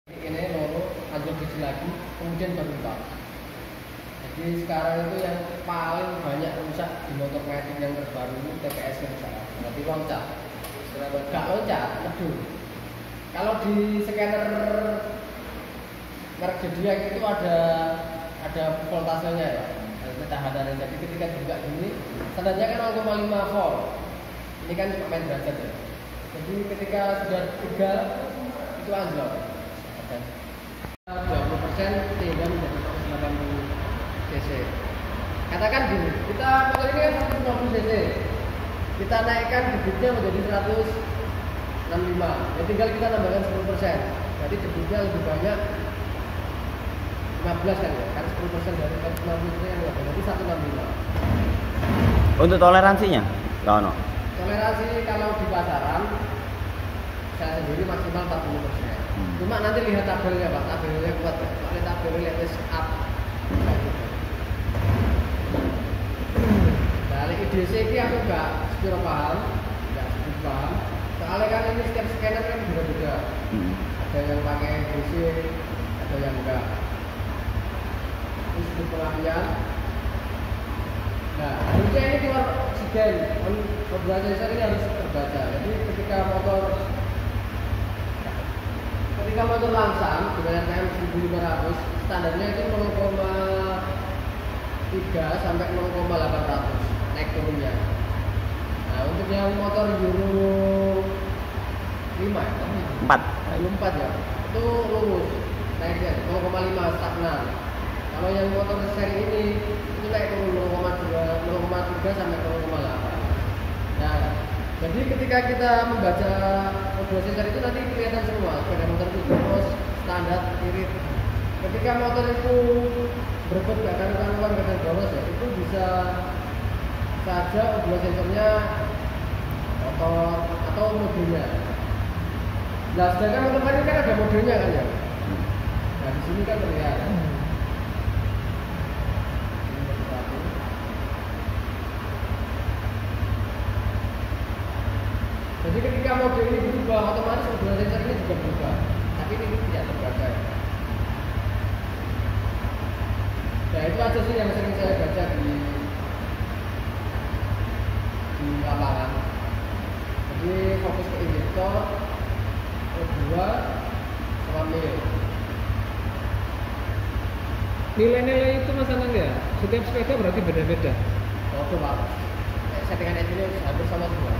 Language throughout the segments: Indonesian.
Ini loro lanjut biji lagi, kemudian baru 4. Jadi sekarang itu yang paling banyak rusak di motor metik yang terbaru ini TPS yang rusak. Berarti loncat. Gak loncat, teduh. Kalau di scanner merek Zodiac itu ada voltasenya ya, ada ketahanannya. Jadi ketika juga gini, standarnya kan 0,5 volt. Ini kan cuma main derajat ya. Jadi ketika sudah 3 itu anjlok. 20% sehingga menjadi 180 cc. Katakan gini, kita motor ini kan 150 cc, kita naikkan debitnya menjadi 165. Ya tinggal kita tambahkan 10%. Jadi debitnya lebih banyak 15 kan ya, kan 10% dari 160 cc yang lebih, jadi 165. Untuk toleransinya? Gak ono. Toleransi kalau di pasaran saya sendiri maksimal 40%. Cuma nanti lihat tabelnya Pak, tabelnya kuat ya. Soalnya tabelnya latest up. Dari IDC ini aku nggak sepiro paham, nggak sedikit paham. Soalnya kan ini setiap scanner kan beda-beda. Ada yang pakai IDC, ada yang enggak. Terus di pengalian. Nah, harusnya ini keluar oksigen. Modulasi sensor ini harus terbaca. Jadi ketika motor langsam dengan RPM 1500, standarnya itu 0,3 sampai 0,800 naik turunnya. Nah, untuk yang motor Euro 5 ya? 4 ya, itu lurus naiknya 0,5 stagnan. Kalau yang motor seri ini itu naik turun 0,3 sampai 0,8. Nah, jadi ketika kita membaca modul sensor itu nanti kelihatan semua sepeda motor itu terus standar irit. Ketika motor itu berbet gak karuan kadang boros ya, itu bisa saja modul sensornya motor atau mobilnya. Nah, sedangkan motor ini kan ada modelnya kan ya. Nah, di sini kan terlihat. Jadi ketika model ini berubah, otomatis modul sensor ini juga berubah. Tapi ini tidak terbaca. Nah, itu aja sih yang sering saya baca di lapangan. Jadi fokus ke injektor, kedua sama mil. Nilai-nilai itu Mas Anang ya? Setiap sepeda berarti beda-beda? Oh, Pak. Settingan ini hampir sama semua.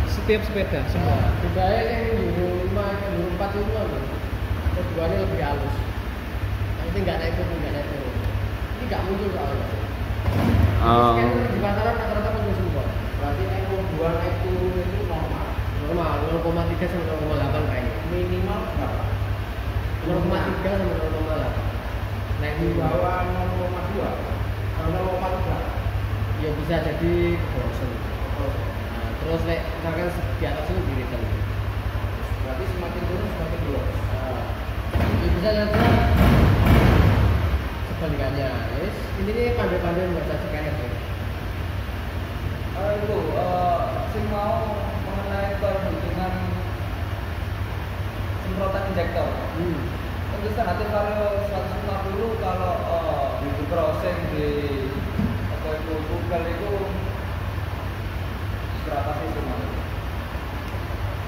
Setiap sepeda semua. Nah, bedanya yang Euro 5, Euro 4 itu apa? Keduanya lebih halus. Nanti nggak naik turun. Ini nggak muncul soalnya. Kan di pasaran rata-rata muncul semua. Berarti Euro 2 naik turun itu normal. Normal 0,3 sampai 0,8 kayaknya. Minimal berapa? 0,3 sampai 0,8. Naik di bawah 0,2 atau 0,3. Ya bisa jadi bosen. Nah, terus misalkan di atas itu dirikan. Berarti semakin turun semakin bolos. Ya bisa saja sebalikannya. Yes. Ini pandai-pandai membaca scanner ya. Itu sih mau mengenai perhitungan semprotan injektor. Untuk standar kalau 150 kalau di crossing di Google itu berapa sih cuma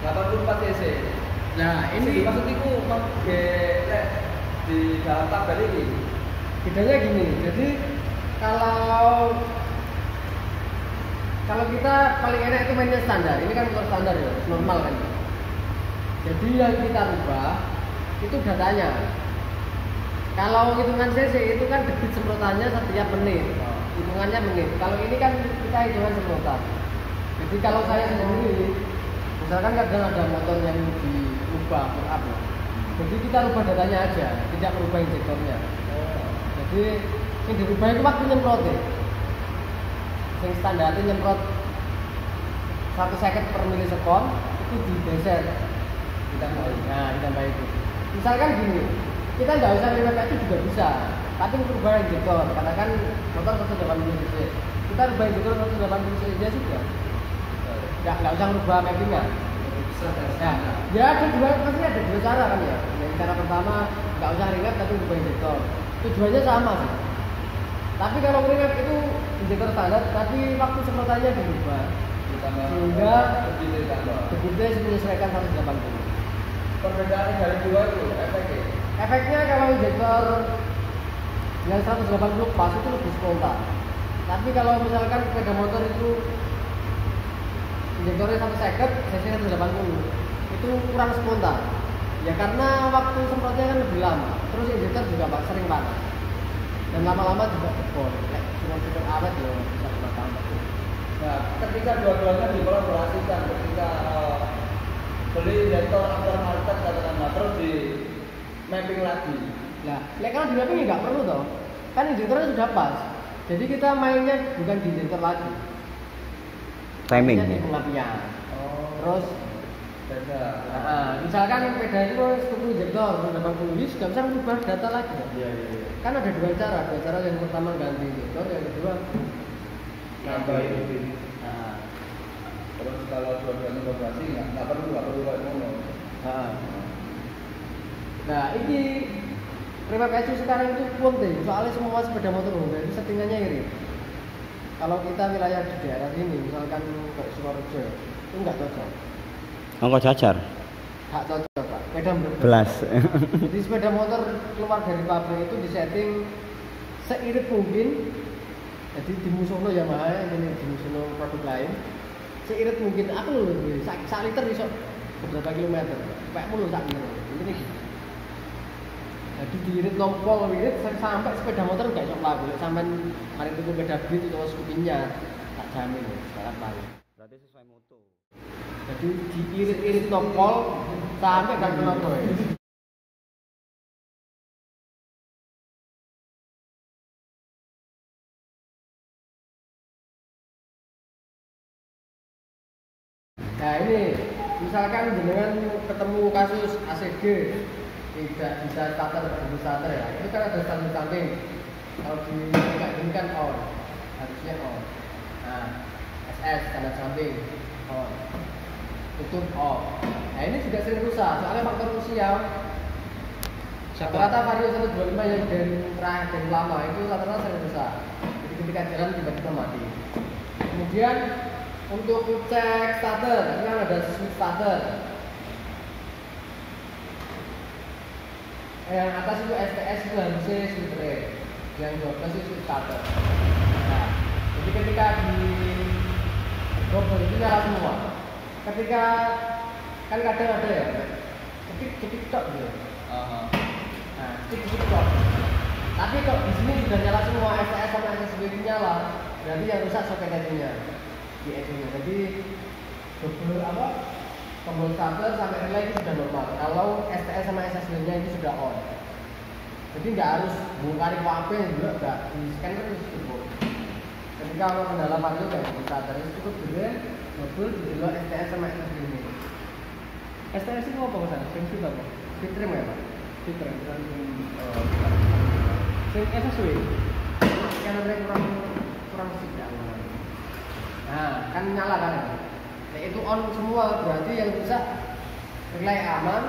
84 cc. Nah ini maksud itu di dalam tabel ini bedanya gini. Jadi kalau kita paling enak itu mainnya standar. Ini kan motor standar ya, normal kan. Jadi yang kita rubah itu datanya. Kalau hitungan cc itu kan debit semprotannya setiap menit. Hitungannya menit. Kalau ini kan kita hitungan semprotan. Jadi kalau saya sendiri, misalkan kadang ada motor yang diubah up, jadi kita rubah datanya aja, tidak merubah injektornya. Jadi yang dirubah itu waktu nyemprot ya. Yang standarnya nyemprot 1 second per milisekon itu digeser, ditambah itu. Misalkan gini, kita nggak usah merubah itu juga bisa. Tapi merubah injektor, karena kan motor 180 cc. Kita rubah injektor 180 cc juga. Nggak usah merubah mappingnya. bisa. Ya. Ya pasti ada dua cara kan ya. Yang cara pertama nggak usah ringat tapi ubah injektor. Tujuannya sama sih. Tapi kalau ringat itu injektor standar, tapi waktu semprotannya berubah. Sehingga debitnya menyesuaikan 180. Perbedaan dari dua itu efeknya. Efeknya kalau injektor yang 180 pas itu lebih spontan. Tapi kalau misalkan sepeda motor itu injektornya 150, cc 180 itu kurang spontan. Ya karena waktu semprotnya kan lebih lama. Terus injektor juga sering panas. Dan lama-lama juga jebol. Kayak cuma fitur awet ya bisa 2 tahun. Nah, ketika dua-duanya dikolaborasikan, ketika beli injektor aftermarket katakanlah terus di mapping lagi. Nah, kalau di mapping nggak perlu toh. Kan injektornya sudah pas. Jadi kita mainnya bukan di injektor lagi. Timing. Di pengapian. Terus Beda. misalkan sepeda itu tuku injektor 180 ini sudah bisa mengubah data lagi. Iya. Kan ada dua cara yang pertama ganti injektor, yang kedua Nambahin lebih. Nah, Terus kalau dua-duanya kolaborasi nggak perlu kayak ngono. Nah, ini Remap Ecu sekarang itu penting, soalnya semua sepeda motor Honda itu settingannya irit. Kalau kita wilayah di daerah sini, misalkan kayak Sukorejo, itu nggak cocok. Ongkos jajar. Nggak cocok, Pak. Beda Belas. Jadi sepeda motor keluar dari pabrik itu disetting seirit mungkin. Jadi dimusuhno Yamaha, ini dimusuhno produk lain. Seirit mungkin. Aku loh, sak liter bisa beberapa kilometer. Kayak mulu sak liter. Ini. Jadi diirit lompol, irit sampai sepeda motor nggak sok laku. Sampai mari tuku sepeda beat itu skupinnya tak jamin sangat laku. Berarti sesuai moto. Jadi diirit-irit lompol sampai gak kena boy. Nah ini, misalkan dengan ketemu kasus ACG tidak bisa starter ya, itu kan ada standar samping. Kalau di kayak gini kan on, harusnya on. Nah, SS standar samping on, tutup off. Nah ini juga sering rusak, soalnya faktor usia. Rata-rata Vario 125 yang dari lama itu rata-rata sering rusak. Jadi ketika jalan tiba-tiba mati. Kemudian untuk cek starter, ini kan ada switch starter. Yang atas itu STS itu harusnya switch rate, yang 12 itu switch starter. Nah, jadi ketika di double itu nyala semua. Ketika kan kadang ada ya, ketik tok gitu. Nah, ketik tok. Tapi kok di sini sudah nyala semua STS sama SSB itu nyala, berarti yang rusak soket ECU-nya. Di ECU-nya. Jadi double tombol starter sampai relay itu sudah normal. Kalau STS sama SSB-nya itu sudah on. Jadi nggak harus bongkar apa juga nggak, di scanner itu cukup. Ketika kalau kendala Vario kayak tombol starter itu cukup juga double di STS sama SSB ini. STS itu apa kan? Sing apa? Fitrim ya Pak? Fitrim. Sing SSW. Scannernya kurang sedang. Nah, kan nyala kan ya? Nah, itu on semua, berarti yang rusak relay aman,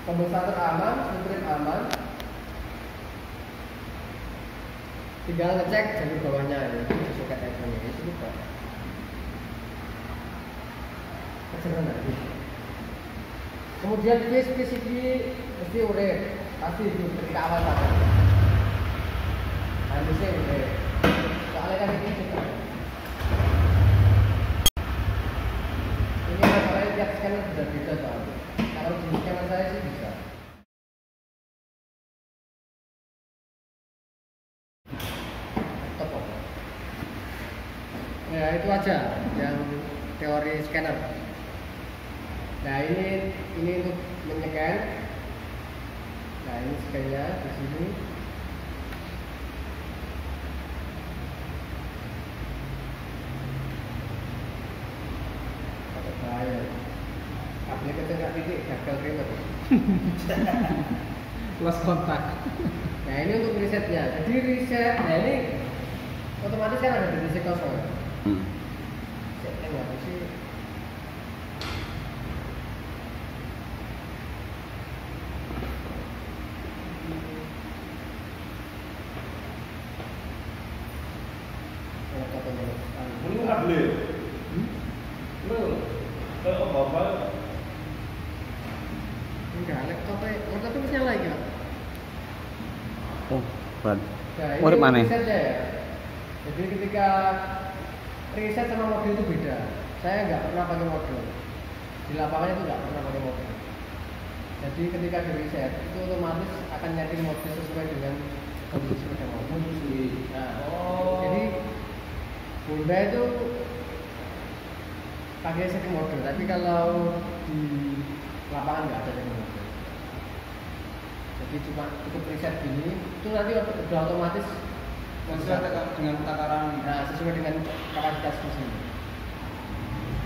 tombol starter aman, fitrim aman. Tinggal ngecek jalur bawahnya ya, soket ECU-nya itu juga. Kemudian PCB mesti uret, pasti itu ketika awal saja. Harusnya uret. Soalnya kan ini juga. Ini masalahnya tiap scanner sudah beda soalnya. Kalau di scanner saya sih bisa. Top. Ya itu aja yang teori scanner. Nah ini untuk menyekan. Nah ini scannya di sini. Agak bahaya. Kabelnya kecenggak titik gagal remote. Lost kontak. Nah ini untuk resetnya. Jadi reset. Nah ini otomatis kan ada di reset kosong. Resetnya nggak sih? Enggak, laptopnya bisa nyala ya. Oh, berat. Nah, Urip ini maneh. risetnya ya. Jadi ketika riset sama model itu beda. Saya nggak pernah pakai model. Di lapangan itu nggak pernah pakai model. Jadi ketika di riset itu otomatis akan nyari model sesuai dengan kondisi sepeda motor. Nah, jadi Honda itu pakai setting model, tapi kalau di lapangan nggak ada setting model. Jadi cuma cukup riset gini, itu nanti udah otomatis Sesuai dengan takaran. nah, sesuai dengan kapasitas mesin.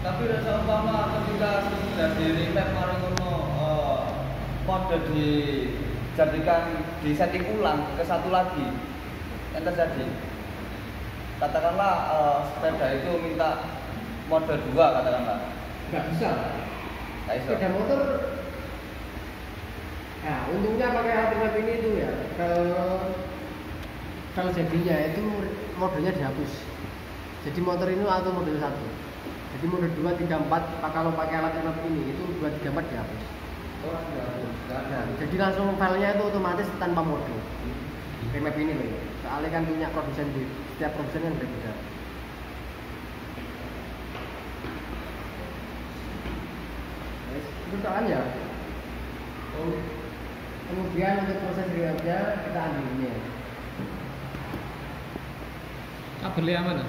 Tapi rasa umpama ketika sudah di remap mari ngono mode dijadikan di setting ulang ke satu lagi yang terjadi. Katakanlah sepeda itu minta mode 2 katakanlah. Nggak bisa. Nggak bisa. Sepeda motor, nah untungnya pakai Ultimate ini itu ya. Kalau jadinya itu modenya dihapus. Jadi motor ini auto model 1. Jadi mode 2, 3, 4 kalau pakai alat remap ini itu 2, 3, 4 dihapus. Oh, Nah, jadi langsung filenya itu otomatis tanpa mode. Remap ini loh. Soalnya kan punya produsen di setiap produsen kan berbeda. Itu soalnya. Kemudian untuk proses remapnya kita ambil ini. Kabel yang mana?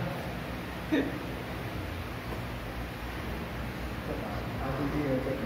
Aku dia cek.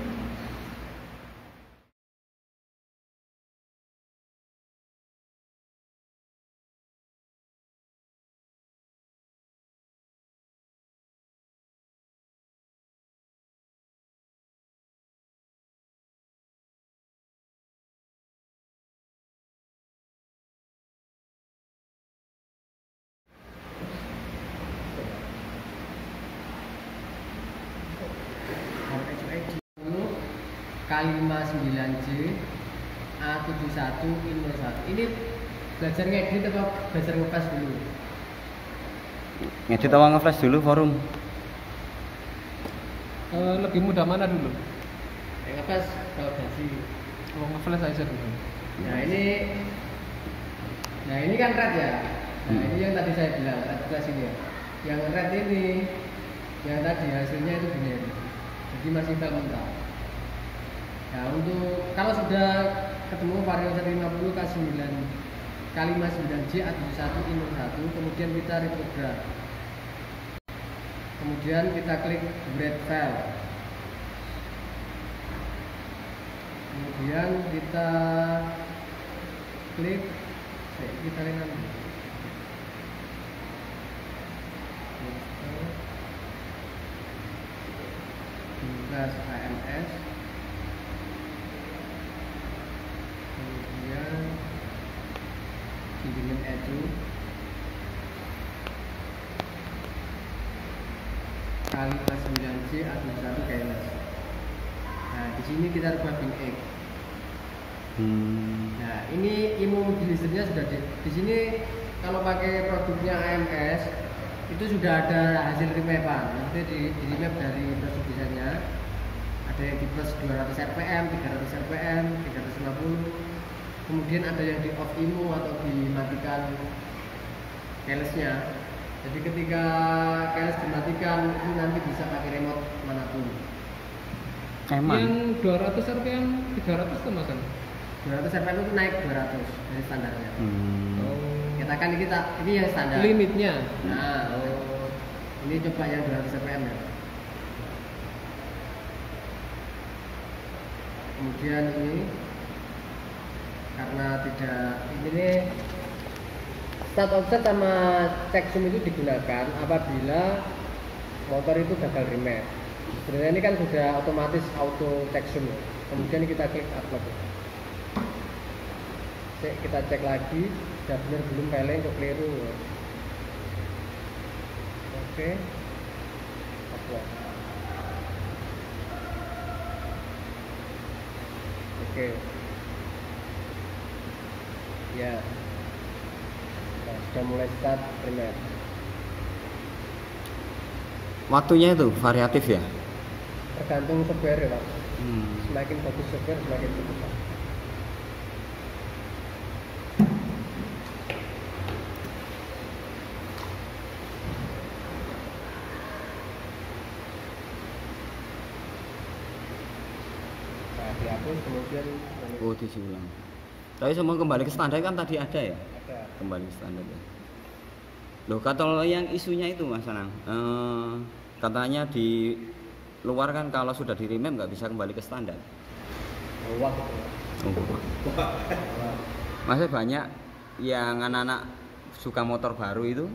Kali 59J A71 I01. Ini belajar ngedit atau belajar ngepas dulu? Ngedit awal nge-flash dulu forum. Lebih mudah mana dulu? Ngepas kalau gaji. Oh, nge-flash aja dulu. Nah ini kan red ya. Nah ini yang tadi saya bilang red plus ini ya. Yang red ini, yang tadi hasilnya itu binary. Jadi masih file mentah. Nah untuk kalau sudah ketemu variabel 50 K9 kali 59J A71 I01, kemudian kita reprogram. Kemudian kita klik bread file. Kemudian kita klik kita lihat tugas AMS, kemudian implement edu kali 9J A21 KNS. Nah di sini kita rubah bin X. Nah ini IMU mobilisernya sudah di sini. Kalau pakai produknya AMS itu sudah ada hasil remapan. Nanti di remap dari produk desainnya ada yang di plus 200 rpm, 300 rpm, 350. Kemudian ada yang di off IMU atau dimatikan keylessnya. Jadi ketika keyless dimatikan itu nanti bisa pakai remote manapun. Yang 200 rpm 300 itu mas? 200 rpm itu naik 200 dari standarnya. Katakan ini yang standar. Limitnya. Nah, ini coba yang 200 rpm ya. Kemudian ini karena tidak ini start offset sama checksum itu digunakan apabila motor itu gagal remap. Sebenarnya ini kan sudah otomatis auto checksum. Kemudian kita klik upload. Kita cek lagi sudah benar belum filenya untuk keliru. Oke. Upload. Oke. Ya. Nah, sudah mulai start remap. Waktunya itu variatif ya? tergantung sopir ya Pak. Hmm. Semakin bagus sopir semakin cepat Pak. Nah, dihapus kemudian Oh, diisi ulang. Tapi semua kembali ke standar kan tadi ada ya? ada. Kembali ke standar ya. Loh, kalau yang isunya itu Mas Anang, katanya di luar kan kalau sudah di remap nggak bisa kembali ke standar. Bawah gitu ya. Oh. Masih banyak yang anak-anak suka motor baru itu,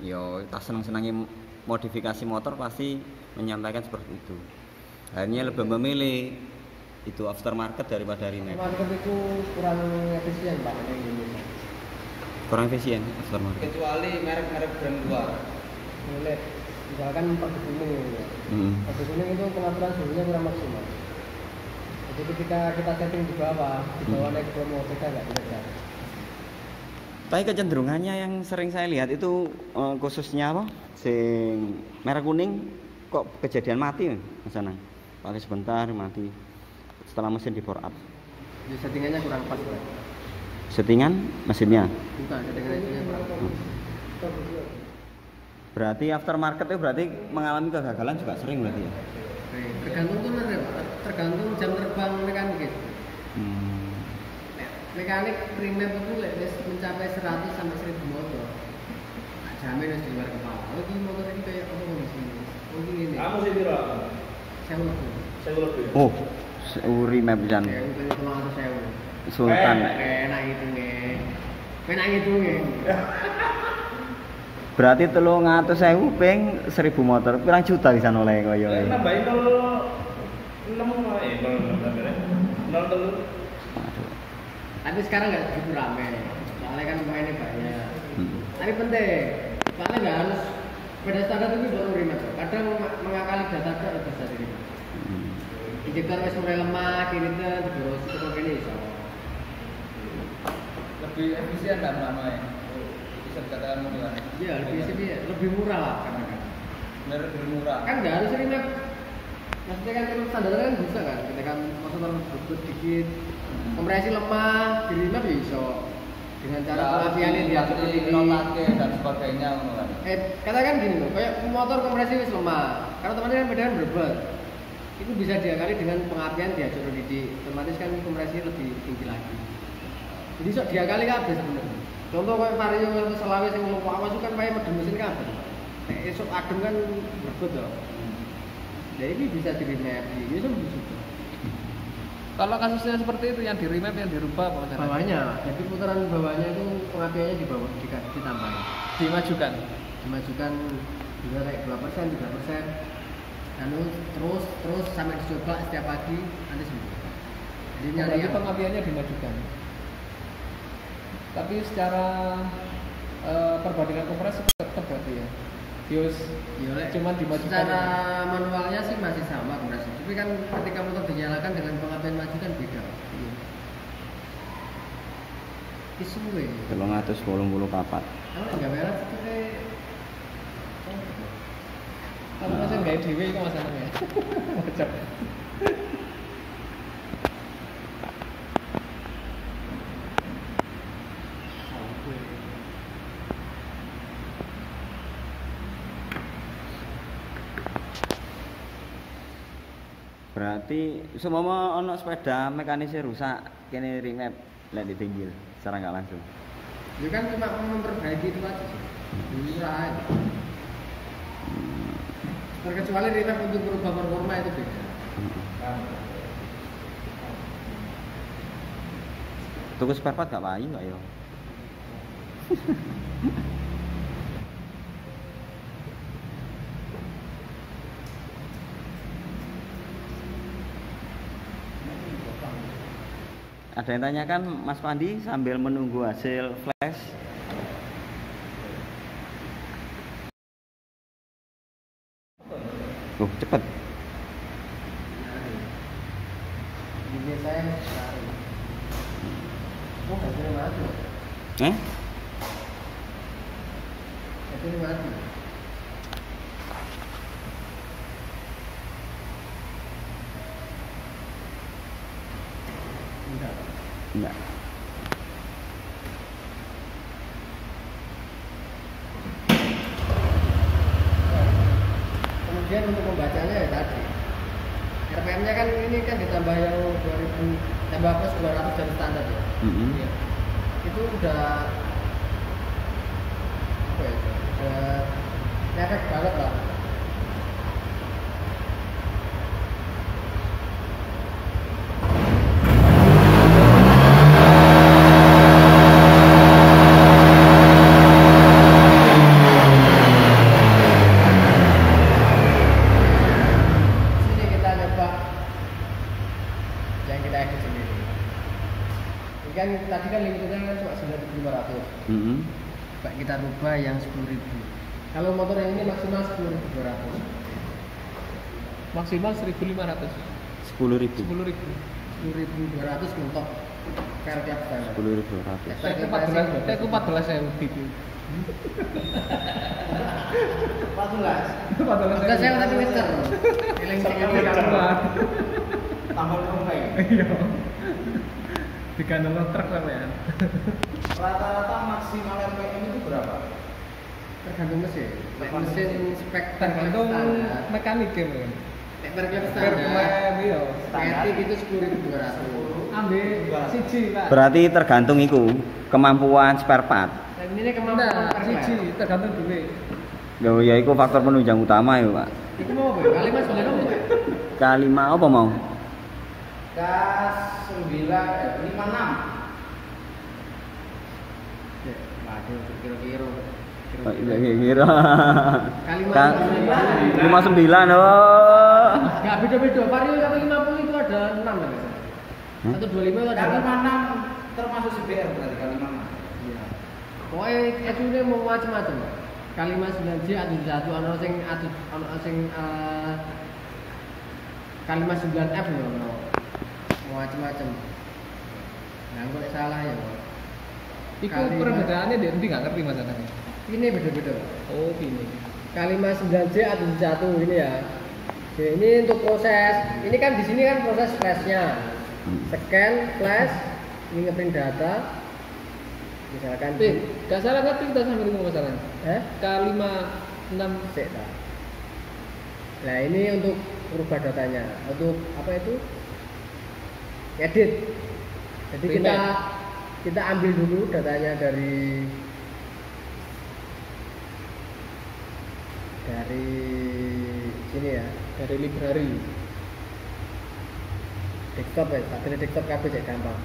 yo tak senang-senangnya modifikasi motor pasti menyampaikan seperti itu. Akhirnya lebih memilih itu aftermarket daripada remap. Market itu kurang efisien Pak di Indonesia. Kurang efisien aftermarket. Kecuali merek-merek brand luar. Mulai misalkan Perbu Kuning ya. Perbu Kuning itu pengaturan suhunya kurang maksimal. Jadi ketika kita setting di bawah naik promo kita nggak bisa. Tapi kecenderungannya yang sering saya lihat itu khususnya apa? Sing merah kuning kok kejadian mati Mas Anang. Pakai sebentar mati. Setelah mesin di bore up. Jadi settingannya kurang pas Pak. Settingan mesinnya. Bukan, settingannya kurang pas. Berarti aftermarket itu berarti mengalami kegagalan juga sering berarti ya? Tergantung tuner ya Pak, tergantung jam terbang mekanik gitu. Mekanik remap itu mencapai 100 sampai 1000 motor. Nah, jamin harus di luar kepala. Oh ini motor ini kayak apa kondisinya? Oh ini. Kamu sih kira? Saya lebih. Saya lebih. Oh, remap jan. Saya itu tolong atau saya. Sultan. Enak itu nih. Enak itu nih. Berarti 300.000 ping 1000 motor. Pirang juta bisa oleh koyo. Nambahin 0,6 wae, 0,3. Tapi sekarang nggak begitu rame. Soalnya kan pemainnya banyak. Tapi penting. Soalnya nggak harus beda standar itu baru remap. Kadang mengakali data itu bisa di remap. Dijegal wis mulai lemah, kini tuh terus itu kene iso. Lebih efisien nggak namanya? Bisa dikatakan gimana? Iya, lebih murah lah kan. Merek lebih murah. Kan nggak harus remap. Maksudnya kan kalau standar kan bisa kan. Kita kan motor berbut dikit, kompresi lemah, di remap ya iso. Dengan cara pengapiannya dia seperti ini. Nolake dan sebagainya kan. Katakan gini loh, kayak motor kompresi wis lemah. Karena temannya kan beda kan berbet. Itu bisa diakali dengan pengapian dia jero didik. Otomatis kan kompresi lebih tinggi lagi. Jadi sok diakali kabeh sebenarnya. Contoh kayak Vario atau Selawe sing lupa awas itu kan pakai medem mesin kabeh. Nek esuk adem kan berbet to. Jadi ini bisa di remap, ini itu bisa. Kalau kasusnya seperti itu yang di remap yang dirubah apa caranya? Bawahnya, jadi putaran bawahnya itu pengapiannya di bawah ditambahin. Dimajukan. Dimajukan juga kayak 2%, 3%. Lalu terus sampai dicoba setiap pagi nanti sembuh. Jadi nyari Berarti yang pengapiannya dimajukan. Tapi secara perbandingan kompresi tetap berarti ya. Bios cuma dimajukan. Secara manualnya sih masih sama kompresi. Tapi kan ketika motor dinyalakan dengan pengapian maju kan beda. Isu gue. 384. Kalau nggak merah itu kayak Kalau mesin nggak dewe itu masalahnya. Macam. Berarti semua ono sepeda mekanisnya rusak, kene remap lek ditinggil secara nggak langsung. itu kan cuma memperbaiki itu aja sih. Murah aja. Terkecuali remap untuk merubah performa itu beda. Tuku spare part gak payu kok ya. Ada yang tanyakan Mas Pandi sambil menunggu hasil flash. Cepet. Ini saya cari. Oh, hasilnya mati. Hasilnya mati. Enggak. Kemudian untuk membacanya ya tadi RPM-nya kan ini kan ditambah yang 2000 tambah plus 200 dari standar ya. Mm-hmm. Itu udah apa ya? Udah efek banget lah. Sini kita coba yang kita edit sendiri. Ini kan tadi kan limitnya kan cuma 9.500. Mm-hmm. Coba kita rubah yang 10.000. Kalau motor yang ini maksimal 10.200. Maksimal 1.500. 10.000. 10.000. 10.200 mentok. Kayak tiap standar. 10.200. Saya 14 saya gitu. 14. 14 Enggak saya satu meter. Eling sing Tambah kembali. Iya. Dikandung truk sampean. Rata-rata maksimal RPM itu berapa? tergantung mesin. Nek mesin spek Tergantung standar. mekanik ya, Bang. Nek merek Fair standar. iya. Matic itu 10.200. Ambil siji, Pak. Berarti tergantung iku kemampuan spare part. Dan ini kemampuan Nah, per siji klep. tergantung duit. Loh ya iku faktor penunjang utama ya, Pak. Iku mau apa? Kali mas boleh dong. K5 apa mau? Gas 956. Waduh, kira-kira. Oh, iya kira. Kali Ka- mas 59 oh. Enggak beda-beda. Vario yang 50 itu ada 6 ya, Mas. 125 itu ada Kali 6. 56 termasuk CBR berarti kali 56. Iya. Pokoknya itu ini mau macam-macam. Kali mas 9J atau 1 ono sing kali mas 9F lho ono. Macam-macam. Nah, kok salah ya. Iku Kali perbedaannya dia nanti nggak ngerti masalahnya. Ini beda-beda. Oh, ini. Kali mas 9J atau 1 ini ya. Oke, ini untuk proses. Ini kan di sini kan proses flashnya. Scan, flash, ini ngeprint data. Misalkan Gak salah ngerti kita sampai ngomong masalahnya. K56 Sik, Pak. Nah, ini untuk merubah datanya. Untuk apa itu? Edit. Jadi kita ambil dulu datanya dari sini ya, dari library. desktop ya, dari desktop kabeh cek gampang.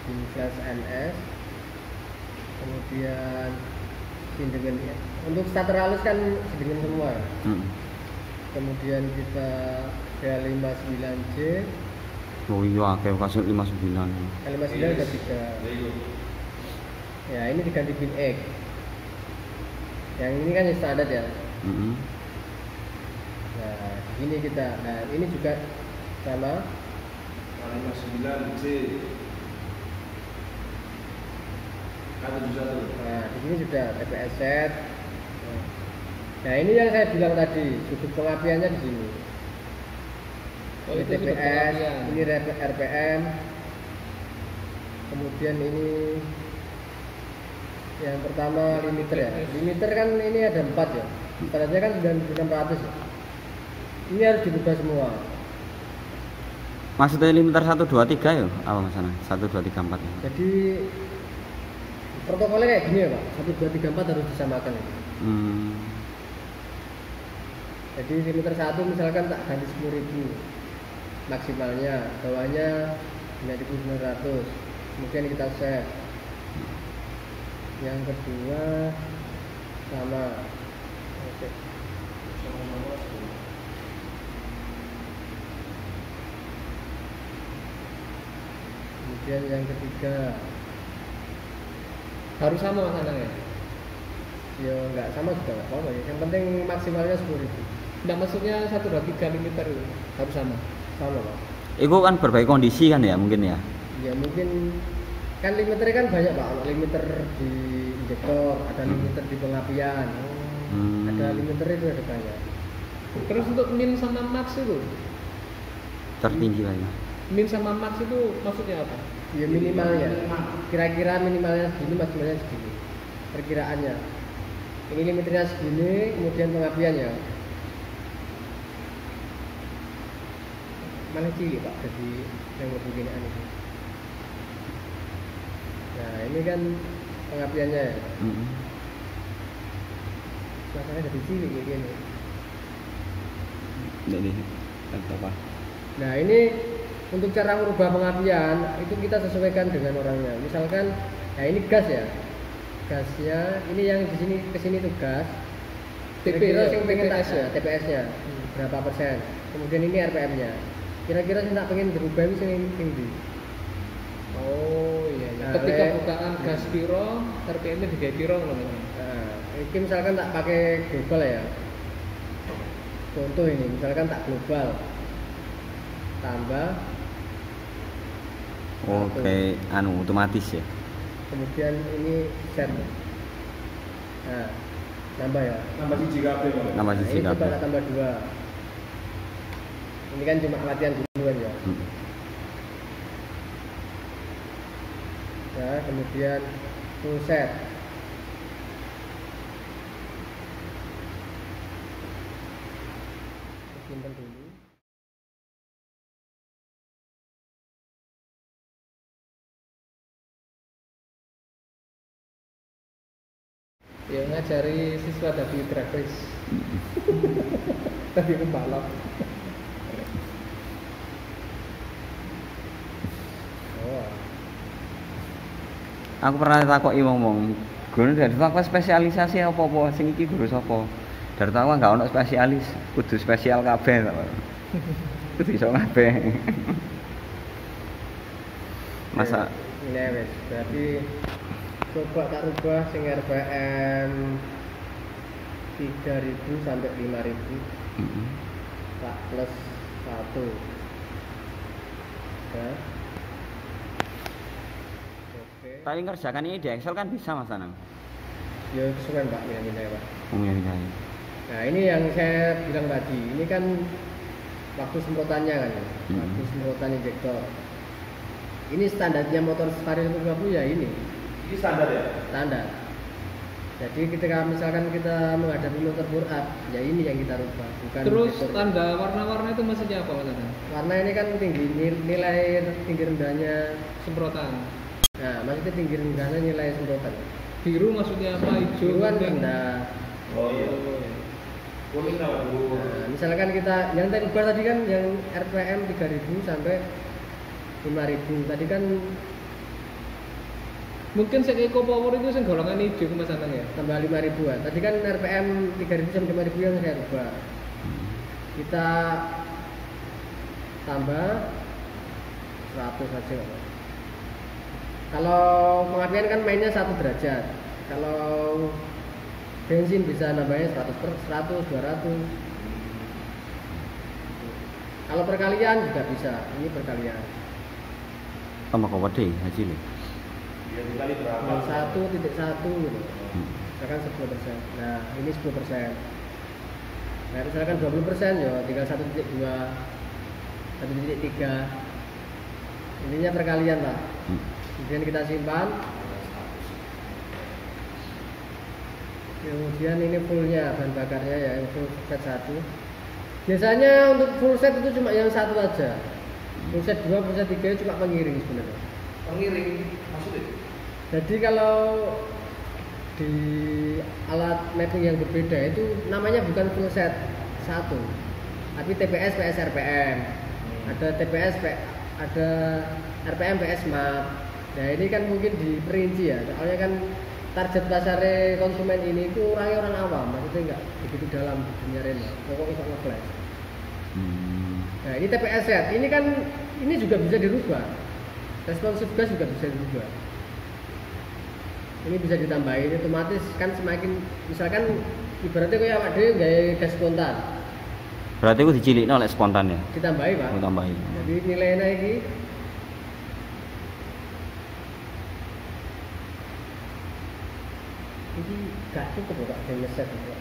Ini flash NS. Kemudian sindengan ya. Untuk starter halus kan sindengan semua ya. Kemudian kita K59J. Oh iya, kayak kasih 59. K59 ada 3. Ya, ini diganti bin X. Yang ini kan yang standar ya. Nah, ini kita. Nah, ini juga sama. Kali 9C. K71. Nah, di sini sudah TPS set. Nah, ini yang saya bilang tadi, sudut pengapiannya di sini. Oh, Ini itu sudut TPS, pengapian. ini RPM. Kemudian ini yang pertama limiter ya. Limiter kan ini ada 4 ya. Standarnya kan 9600 ya. Ini harus dirubah semua. Maksudnya limiter 1 2 3 ya? Apa masalah? 1 2 3 4 ya? Jadi protokolnya kayak gini ya, Pak. 1 2 3 4 harus disamakan ya. Jadi limiter 1 misalkan tak ganti 10.000 maksimalnya, bawahnya 9.900. Kemudian kita save. Yang kedua sama. Oke. Kemudian yang ketiga Harus sama masalahnya. ya nggak sama juga nggak apa-apa ya. Yang penting maksimalnya 10.000. Nah, maksudnya 1 2 3 limiter itu harus sama. Sama, Pak. Itu kan berbagai kondisi kan ya mungkin ya? Ya mungkin kan limiter kan banyak, Pak. Ada limiter di injektor, ada limiter di pengapian. Ada limiter itu ada banyak. Terus untuk min sama max itu Tertinggi lah ya. Min sama max itu maksudnya apa? Ya minimalnya. Kira-kira minimalnya segini, maksimalnya segini. Perkiraannya. Ini limitnya segini, kemudian pengapiannya. Mana cilik Pak, jadi yang beginian itu. Nah ini kan pengapiannya ya. Masalahnya dari cilik kayak gini. Jadi apa? Nah ini untuk cara merubah pengapian itu kita sesuaikan dengan orangnya. Misalkan, nah ini gas ya, gasnya ini yang di sini ke sini tuh gas. Kira-kira yang pengen TPS ya? TPS-nya berapa persen? Kemudian ini RPM-nya. Kira-kira saya tak pengen berubah ini yang tinggi. Oh iya. Nah, ketika bukaan gas piro, RPM-nya digawe piro ngono. Nah, ini misalkan tak pakai global ya. Contoh ini, misalkan tak global tambah Oke, anu otomatis ya. kemudian ini set. Nah, nambah ya. Nambah siji kabeh kok. Nama Nah, sisi ini coba kabeh. tak tambah 2. Ini kan cuma latihan duluan ya. Nah, kemudian full set. Simpan dulu. Ya ngajari siswa dari drag race. Tadi pembalap. Oh. Aku pernah takoki wong-wong, guru dari aku spesialisasi apa-apa sing iki guru sapa? Dari tahu enggak ono spesialis, kudu spesial kabeh to. Kudu iso kabeh. Masa Ini wes, berarti coba tak rubah sing RPM 3000 sampai 5000 tak plus 1 ya. Oke. tapi ngerjakan ini di Excel kan bisa Mas Anang. Ya kesuwen Pak ini Pak. Iya. Nah ini yang saya bilang tadi, ini kan waktu semprotannya kan, waktu semprotan injektor. Ini standarnya motor Vario 150 ya ini. Ini standar ya? Standar. Jadi ketika misalkan kita menghadapi motor bore up, ya ini yang kita rubah, bukan Terus injektor. tanda warna-warna itu maksudnya apa Mas Anang? Warna ini kan tinggi nilai tinggi rendahnya. Semprotan. Nah, maksudnya tinggi rendahnya nilai semprotan. Biru maksudnya apa? Hijau, Biruan kuning. rendah. Oh iya. Kuning apa bu? Nah, misalkan kita yang tadi rubah tadi kan yang RPM 3000 sampai 5000. Tadi kan Mungkin saya Eco Power itu yang golongan hijau Mas Anang ya. tambah 5000-an. Tadi kan RPM 3000 sampai 5000 yang saya rubah. Kita tambah 100 saja. Kalau pengapian kan mainnya 1 derajat. Kalau bensin bisa nambahnya 100, 200. Kalau perkalian juga bisa. Ini perkalian. Tambah kok gede hasilnya. Ya dikali berapa? 1.1 gitu. Misalkan 10%. Nah, ini 10%. Nah, misalkan 20% ya tinggal 1.2, 1.3. Intinya perkalian lah. Kemudian kita simpan. Kemudian ini fullnya bahan bakarnya ya, yang full set 1. Biasanya untuk full set itu cuma yang satu aja. Full set 2, full set 3 cuma pengiring sebenarnya. Pengiring maksudnya? Jadi kalau di alat mapping yang berbeda itu namanya bukan full set 1, tapi TPS, PS, RPM. Ada TPS, ada RPM, PS, map. Nah ini kan mungkin diperinci ya, soalnya kan target pasar konsumen ini itu orangnya orang awam, maksudnya nggak begitu dalam di dunia renal, pokoknya bisa nge-flash. Nah ini TPS set, ini kan ini juga bisa dirubah, responsif gas juga bisa dirubah. Ini bisa ditambahin otomatis kan semakin misalkan ibaratnya kayak ada gaya gas spontan. Berarti aku dicilikno oleh spontan ya. Ditambahi Pak. Aku tambahin. Jadi nilainya ini gak cukup loh Pak game set itu.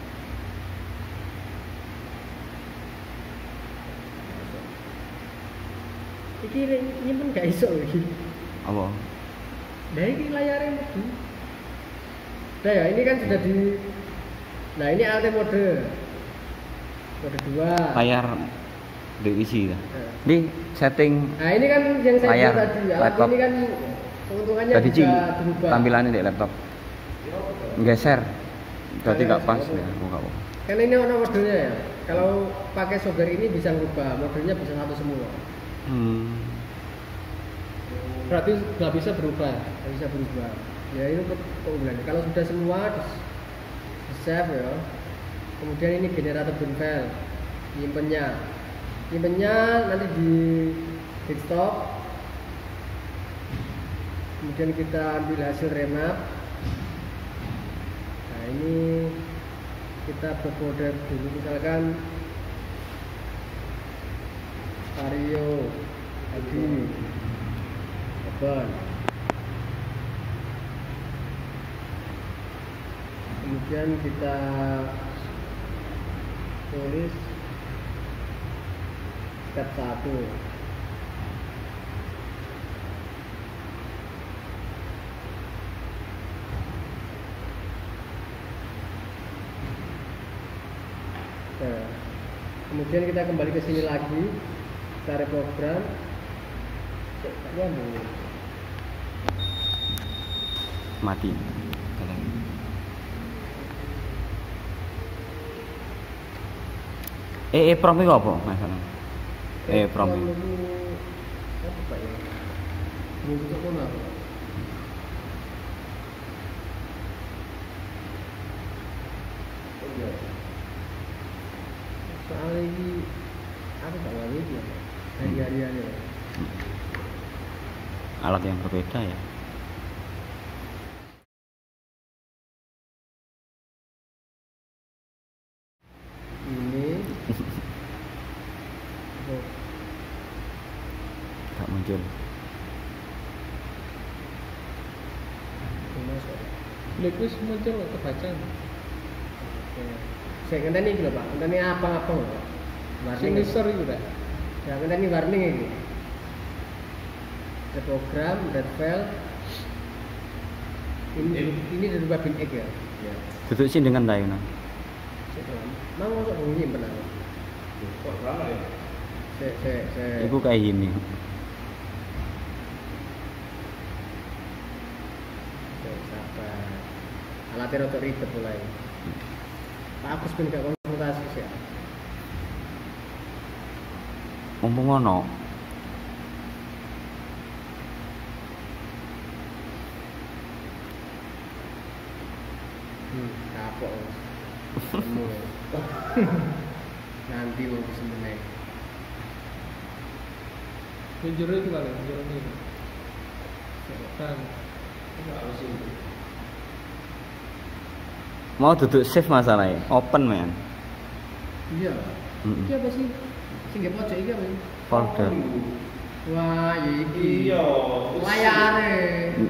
Iki nyimpen gak iso iki. Apa? Nah ini layarnya mlebu. Nah ya ini kan sudah di. Nah ini alt mode 2. Layar diisi ya. Nah. Ini setting Nah ini kan yang saya layar buat tadi. Alat laptop. ini kan keuntungannya tadi Ci, bisa berubah. tampilannya di laptop. Geser. Berarti nggak pas ya. Oh, nggak apa. Karena ini warna modenya ya. Kalau pakai software ini bisa ngubah, modenya bisa satu semua. Berarti nggak bisa berubah. Nggak bisa berubah. Ya itu keunggulannya. Kalau sudah semua di save ya. Kemudian ini generator bin file, nyimpennya nanti di desktop. Kemudian kita ambil hasil remap. Nah ini kita berkode dulu misalkan Vario ID open. Kemudian kita tulis step 1. Nah, kemudian kita kembali ke sini lagi, kita reprogram. Mati. Prom itu apa masalah? Prom itu. Apa Pak ya? Untuk apa? Soalnya ini aku tak ngerti ya. Hari-hariannya. Alat yang berbeda ya. Ini Tak muncul. Likus muncul kebaca. Saya ngenteni iki lho Pak, ngenteni apa-apa lho. Signature itu dah. Ya ngenteni warning iki. Ada program, ada file. Ini dirubah bin X ya. Ya. Duduk sih dengan Dayana. Mau masuk bunyi benar. Program ya. Saya. Iku kayak gini. Sabar. Alatnya rotok ribet mulai. Pak Agus pun gak konsultasi sih. Mumpung ngono. Kapok. Nanti mau kesemeneng. Jujur itu kali, jujur ini. Kan. Mau duduk save masalahnya, open man. Iya. Iki apa sih? Sing nggih pojok iki apa sih? Folder. Wah, iki. Iya. Layare.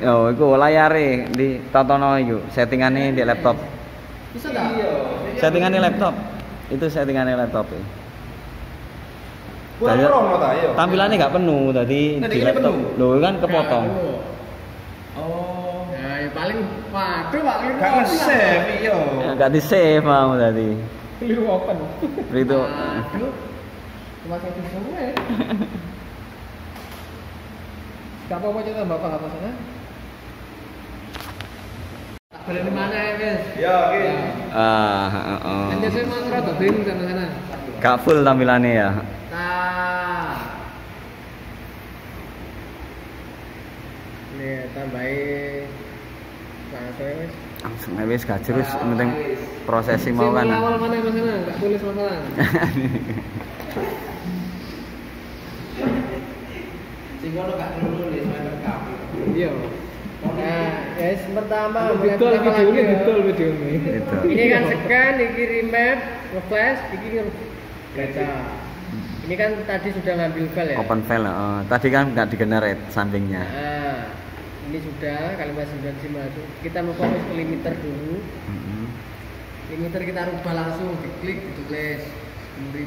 Oh, iku layare di totono iku, settingane di laptop. Bisa tak? Iya. Settingane laptop. Itu settingane laptop ya. Kurang promo ta yo. Tampilannya nggak penuh tadi Nah, di ini laptop. penuh. Loh kan kepotong. Oh. Nah, ya paling waduh Pak. Gak nge-save iya. Ya, nggak di save mau tadi. Keliru open. Itu. Waduh. Cuma satu semua. Gak apa-apa aja tambah apa apa sana. Tak boleh di mana ya, Guys? Ya, oke. Hanya saya mau ngerot bingung sana sana. Gak full tampilannya ya. Nih, tambahin. Langsung wis. Langsung aja wis gak terus penting prosesi mau kan. Awal mana mas sana? Gak tulis masalah. Sing ngono gak perlu nulis rekam. Iya. Nah, guys, pertama Betul video ini, betul video ini. Gitu. Ini kan scan, ini remap, nge-flash, ini baca. Ini kan tadi sudah ngambil file ya. Open file. Tadi kan nggak di-generate sampingnya. Nah, ini sudah kalimat 9 kita mau fokus ke limiter dulu. Limiter kita rubah langsung, diklik, ditulis 10.000.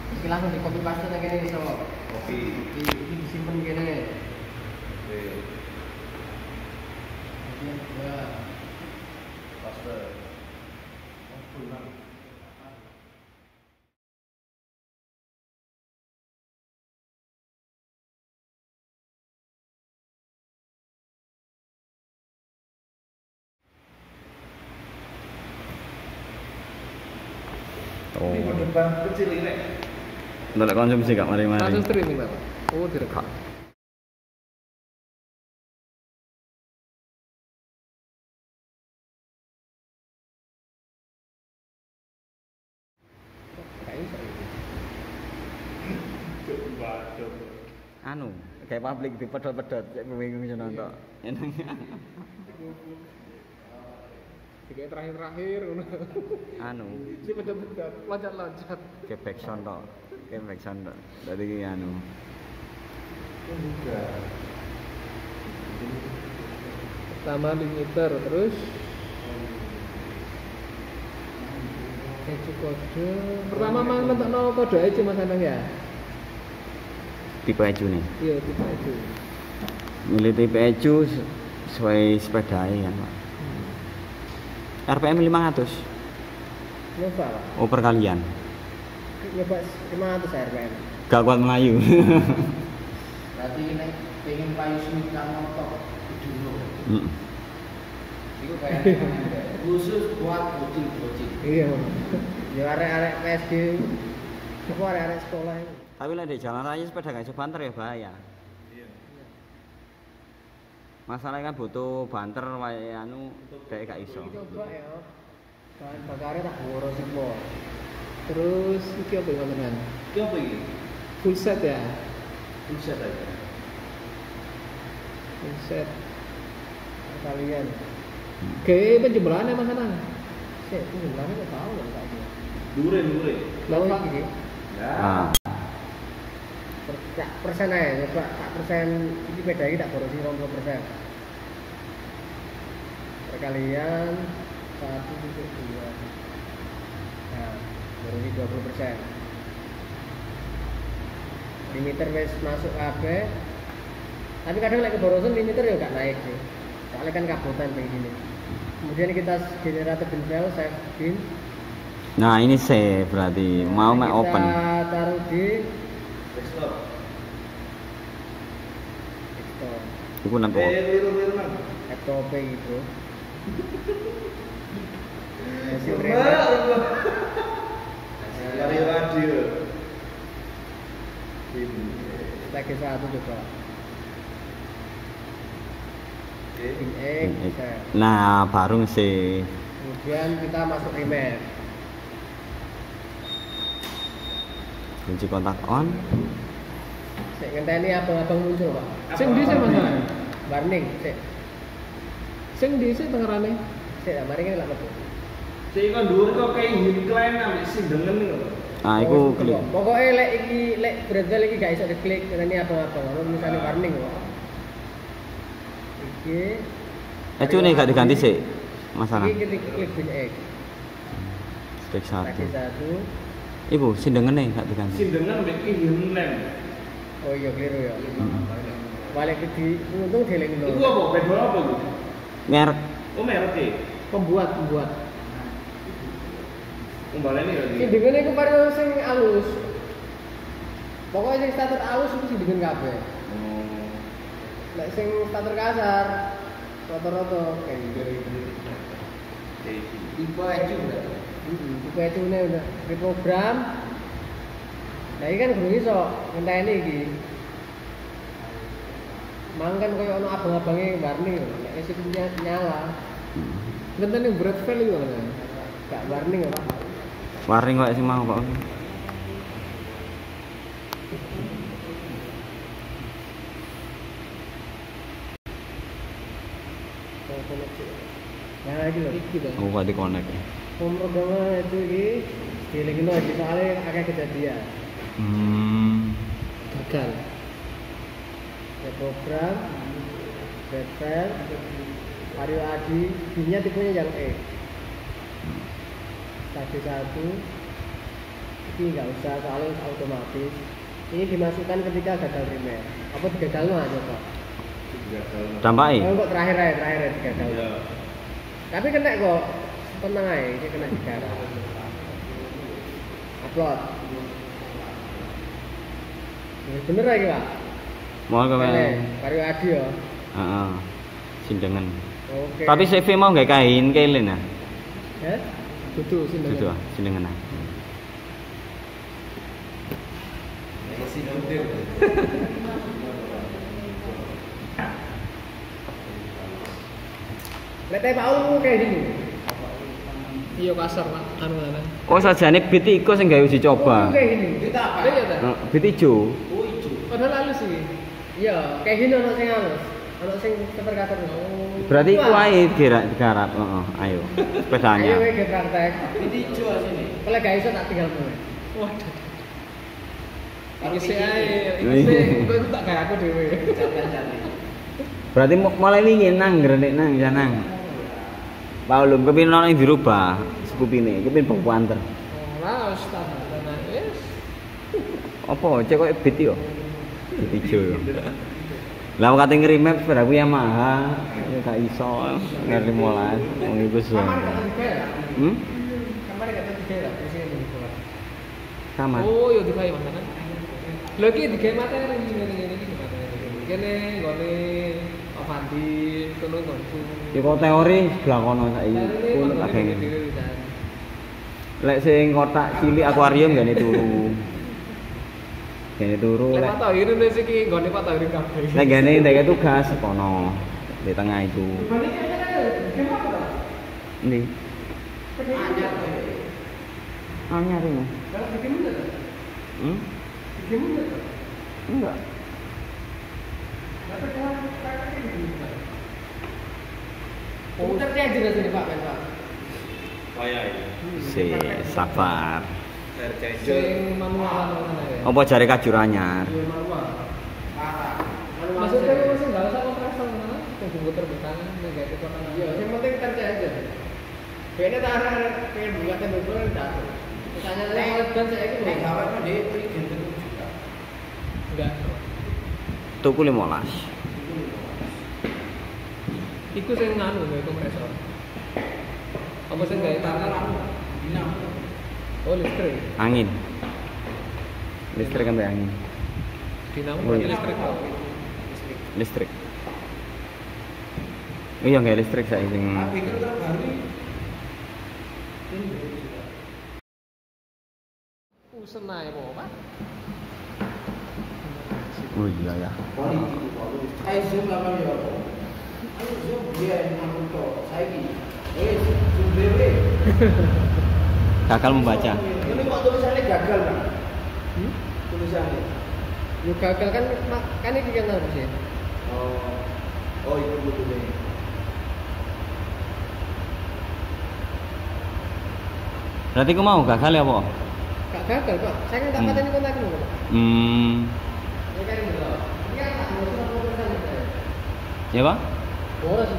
Oke, Iki langsung di copy paste nang kene iso. Kopi. Iki disimpen kene. Oke. Ya. Paste. Oh. Ini bener kecil ini. Ndelok konsumsi gak mari-mari. Langsung streaming Pak. Oh, direkam. Anu, kayak publik dipedot-pedot, cek bingung jeneng tok. Kayak terakhir-terakhir ngono. Anu, Si pedet-pedet, loncat-loncat. kayak backsound tok. Kayak backsound tok. Dadi anu. Pertama limiter, terus kode. Pertama mang nentokno kode aja Mas Anang ya. Tipe ecu nih. Iya, tipe itu. Milih tipe ecu sesuai sepeda kan, Pak. RPM 500. Nyoba, Pak. Oh, perkalian. Nyoba 500 RPM. Gak kuat Melayu. Berarti nek pengen payu semita motor dulu. Mm. Iku kayak khusus buat bocil-bocil. Iya. Ya arek-arek PSD. Apa arek-arek sekolah itu. Tapi lah di jalan raya sepeda gak iso banter ya bahaya. Masalahnya kan butuh banter wae anu dek gak iso. Coba ya. Bahan bakarnya tak ngurus semua. Terus iki apa ya teman? Iki apa iki? Full set ya. Buset aja. Full set. Kalian. Kayak penjumlahan Mas Anang. Sik, jumlahnya enggak tahu enggak tahu. Dure. Lalu iki. Ya. Ah, Persen aja, coba tak persen ini beda ini tak borosi 20%. Perkalian 1,2. Nah, borosi 20%. Limiter wis masuk kabeh. Tapi kadang lagi borosan limiter ya enggak naik sih. Soalnya kan kabotan kayak gini. Kemudian kita generator bel save bin. nah ini save berarti mau mek open. Kita taruh di Desktop. desktop. Iku nanti. Liru Nang. Laptop itu. Masih Dari radio. lagi satu coba. Pin Pin X. X. Nah, baru sih. Kemudian kita masuk remap. Kunci kontak on. Sik ngenteni abang-abang muncul, Pak. Sing ndi sih Mas Anang? Warning, sik. Sing ndi sih tengerane? Sik, mari kita lak mlebu. Sing kon dhuwur kok kayak iklan ambek sindengen lho. Nah, iku klik. Pokoknya lek berarti iki gak iso diklik ngenteni abang-abang. Ono misalnya warning kok. Iki Ecu nih gak diganti sih. Mas Anang. Iki klik pin X. Stik Lagi 1. satu. Ibu sindengene gak diganti. Sindengen ambek ihnen. Oh iya keliru ya. Balik ke di untung deleng Iku apa? Beda apa iku? Merek. Oh merek e. Pembuat. Umbalane ya iki. Sindengene iku baru sing alus. Pokoknya sing starter alus itu sindengene kabeh. Oh. Lek sing starter kasar rata-rata kayak gitu. Tipe ecu berarti. Tipe ecu ini udah reprogram. Nah ini kan guru iso ngenteni iki. Mangkan koyo ono abang-abange warning lho. Nek wis nyala. Ngenteni berat value kan. Gak warning apa? Warning kok sih mau kok. Nah iki lho. Iki to. Oh, kok di-connect. Pemrograman itu iki dilingno iki soalnya akeh kejadian. Gagal. Ya program Betel Mario Adi B-nya tipenya yang E. Tadi satu Ini nggak usah soalnya otomatis. Ini dimasukkan ketika gagal rematch. Apa digagal no aja kok? Dampaknya? Oh, kok terakhir ya digagal. Iya. Tapi kena kok. Tenang aja, ini kena digarap. Upload. Bener lagi Pak? Mau ke Karyo Adi ya. Heeh. Sindengan. Oke. Tapi CV mau nggak kain kailen ya? Eh? Dudu sih. Gitu ah, sindengan ah. Masih nonton. Lek teh Paul kayak gini. Iya kasar Pak, anu ana. Oh sajane bit iku sing gawe uji coba. Kayak gini. Kita apa? Iya ta. Bit ijo. Oh ijo. Padahal halus iki. Iya, kayak gini ono sing halus. Ono sing seperkater. Oh. Berarti iku wae digarap, heeh. Ayo. Sepedanya. Ayo we praktek. Ini ijo asine. Kalau gak iso tak tinggal mulai. Waduh. Iki sih ae, iki sih kowe tak kayak aku dhewe. Berarti mulai wingi nang ngrenek nang ya nang. Paulum kepin ono yang dirubah skupine, kepin bangku anter. Ora standar tenan wis. Apa cek kok bit yo? Bit ijo yo. Lah wong kate ngerimap sepeda ku Yamaha, ya gak iso ngerti molas. Wong iku sih. Kamar gak tiga lah, di sini. Sama. Oh, yo digawe Mas kan. Lho iki digawe materi ngene-ngene iki materi. Kene nggone Avandi kono nggonku. Ya kok teori sebelah kono saiki. Kuwi tak pengen. Lek sing kotak cilik akuarium gane turu. Gane turu Lek lek. Pak Tahir wis iki nggone Pak Tahir kabeh. Lek gane ndek tugas kono di tengah itu. Ini. Anyar ini. Enggak. Oh, tapi aja di sini Pak, kan Pak. Kaya Si sabar. Sing manual ngono ya. Apa jare kajur anyar? Yo manual. Parah. Maksudnya wis enggak usah kompresor ngono, tunggu terbukaan nek gawe kotak. Iya, yang penting kerja aja. Bene tak arek pengen buatan dulu kan dak. Misalnya saya ban saya itu Nek gawe kok di prigent juga. Enggak. Tuku 15. Iku sing nganu gawe kompresor. Apa sing gawe tangan anu? Dinamo. Oh, listrik. Angin. Listrik kan angin. Dinamo Oh, berarti iya. listrik kok. Listrik. Iya nggak listrik saya sing. Pikir terbaru. Senai apa, Pak? Oh iya ya. Ayo zoom apa ya? Ayo zoom dia aku to. Saiki. Zoom dhewe. Gagal membaca. Ini kok tulisannya gagal, Pak? Tulisannya. Yo gagal kan iki kan harus ya. Oh itu betul. Berarti aku mau gagal ya, Pak? Gak gagal Pak. Saya kan tak pateni kontakmu Pak. Ya kan gitu. Ini kan tak ngurus apa urusan gitu. Ya, Pak? Boros.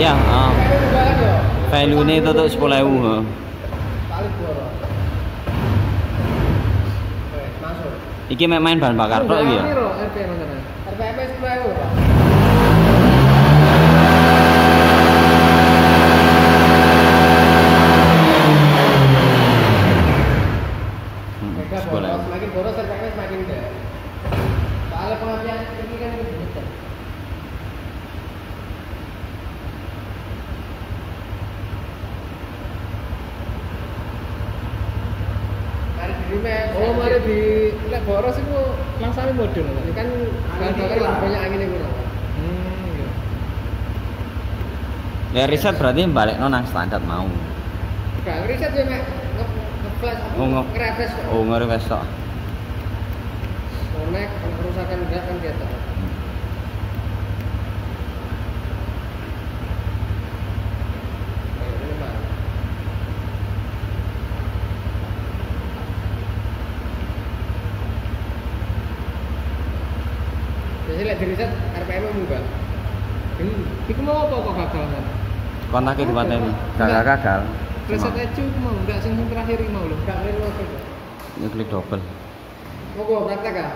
Iya, Kayak jualan yo. value ini tutup 10.000. Paling boros. Wes, masuk. Iki mek main bahan bakar tok iki ya. Piro RPM mana? RPM 10.000 Pak. Mereka boros, semakin boros RPM semakin gede. Soalnya pengapian ini kan betul. Mari di rumah. Oh, mari di lek boros iku langsane modul. Ini kan bahan bakar lebih banyak angin itu. Iya. Ya riset berarti balik nang standar mau. Gak riset ya mek nge-flash nge-refresh kok. Oh nge-refresh tok. Connect kerusakan enggak kan dia tahu. Ayo, ini, Pak. Jadi lihat di riset RPM munggah. Iku mau apa kok gagal kan? Kontaknya di pantai ini. Gagal. Reset ecu mau enggak sing terakhir iki mau lho. Gak keren waktu itu. Ini klik double. Mau gua praktek ah?